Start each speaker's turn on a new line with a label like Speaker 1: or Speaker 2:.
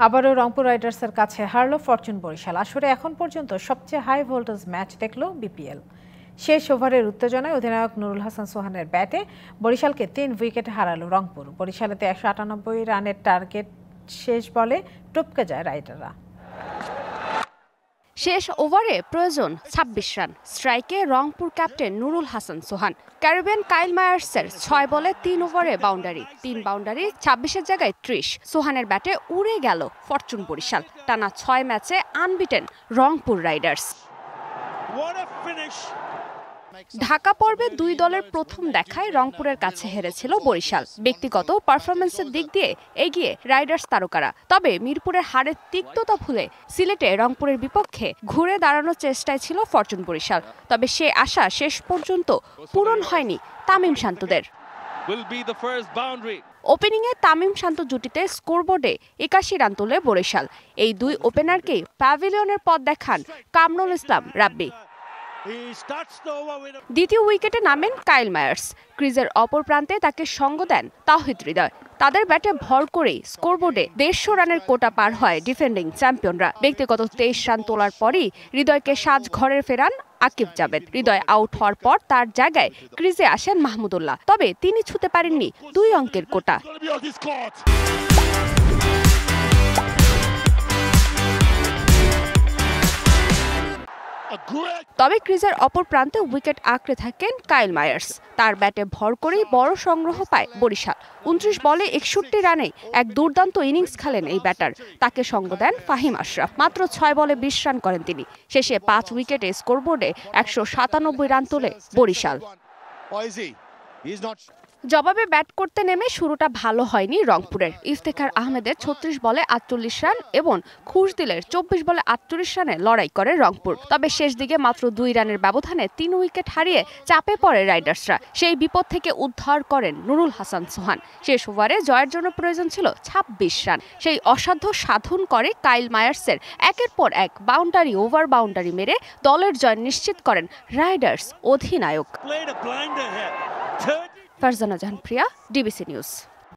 Speaker 1: আবারও রংপুর রাইডার্সের কাছে হারল ফরচুন বরিশাল। আসরে এখন পর্যন্ত সবচেয়ে হাই ভোল্টেজ ম্যাচ দেখল বিপিএল। শেষ ওভারের উত্তেজনায় অধিনায়ক নুরুল হাসান সোহানের ব্যাটে বরিশালকে 3 উইকেটে হারালো রংপুর। বরিশালেতে 198 রানের টার্গেট শেষ বলে টপকে যায় রাইডাররা।
Speaker 2: শেষ ওভারে প্রয়োজন 26 রান। স্ট্রাইকে রংপুর ক্যাপ্টেন নুরুল হাসান সোহান। ক্যারিবিয়ান কাইল মায়ার্সের 6 বলে 3 ওভারে বাউন্ডারি, 3 বাউন্ডারি 26-এর জায়গায় 30। সোহানের ব্যাটে উড়ে গেল ফরচুন বরিশাল। টানা 6 ম্যাচে আনবিটেন রংপুর রাইডার্স। ঢাকা পর্বে দুই দলের প্রথম দেখায় রংপুরের কাছে হেরেছিল বরিশাল। ব্যক্তিগত পারফরম্যান্সের দিক দিয়ে এগিয়ে রাইডার্স তারকারা। তবে মিরপুরের হারের তিক্ততা ভুলে সিলেটে রংপুরের বিপক্ষে ঘুরে দাঁড়ানোর চেষ্টায় ছিল ফরচুন বরিশাল। তবে সে আশা শেষ পর্যন্ত পূরণ হয়নি তামিম শান্তদের। ওপেনিংয়ে তামিম শান্ত জুটিতে স্কোরবোর্ডে 81 রান তোলে বরিশাল। এই দুই ওপেনারকেই প্যাভিলিয়নের পথ দেখান কামরুল ইসলাম রাব্বি। দ্বিতীয় উইকেটে নামেন কাইল মায়ার্স। ক্রিজের অপর প্রান্তে তাকে সঙ্গ দেন তাওহিদ হৃদয়। তাদের ব্যাটে ভর করেই স্কোরবোর্ডে 150 রানের কোটা পার হয় ডিফেন্ডিং চ্যাম্পিয়নরা। ব্যক্তিগত 23 রান তোলার পরই হৃদয়কে সাজ ঘরে ফেরান আকিব জাবেদ। হৃদয় আউট হওয়ার পর তার জায়গায় ক্রিজে আসেন মাহমুদুল্লাহ। তবে তিনি ছুঁতে পারেননি 2 অঙ্কের কোটা। তবে ক্রিজের অপর প্রান্তে উইকেট আঁকড়ে থাকেন কাইল মায়ার্স। তার ব্যাটে ভর করেই বড় সংগ্রহ পায় বরিশাল। 29 বলে 61 রানে এক দুর্দান্ত ইনিংস খেলেন এই ব্যাটার। তাকে সঙ্গ দেন ফাহিম আশরাফ। মাত্র 6 বলে 20 রান করেন তিনি। শেষে 5 উইকেটে স্কোরবোর্ডে 197 রান তোলে বরিশাল। জবাবে ব্যাট করতে নেমে শুরুটা ভালো হয়নি রংপুরের। ইফতেখার আহমেদের 36 বলে 48 রান এবং খুশদিলের 24 বলে 48 রানে লড়াই করে রংপুর। তবে শেষ দিকে মাত্র 2 রানের ব্যবধানে 3 উইকেট হারিয়ে চাপে পড়ে রাইডার্সরা। সেই বিপদ থেকে উদ্ধার করেন নুরুল হাসান সোহান। শেষ ওভারে জয়ের জন্য প্রয়োজন ছিল 26 রান। সেই অসাধ্য সাধন করে কাইল মায়ার্সের একের পর এক বাউন্ডারি ওভার বাউন্ডারি মেরে দলের জয় নিশ্চিত করেন রাইডার্স অধিনায়ক। ফারজানা জাহান প্রিয়া, ডিবিসি নিউজ।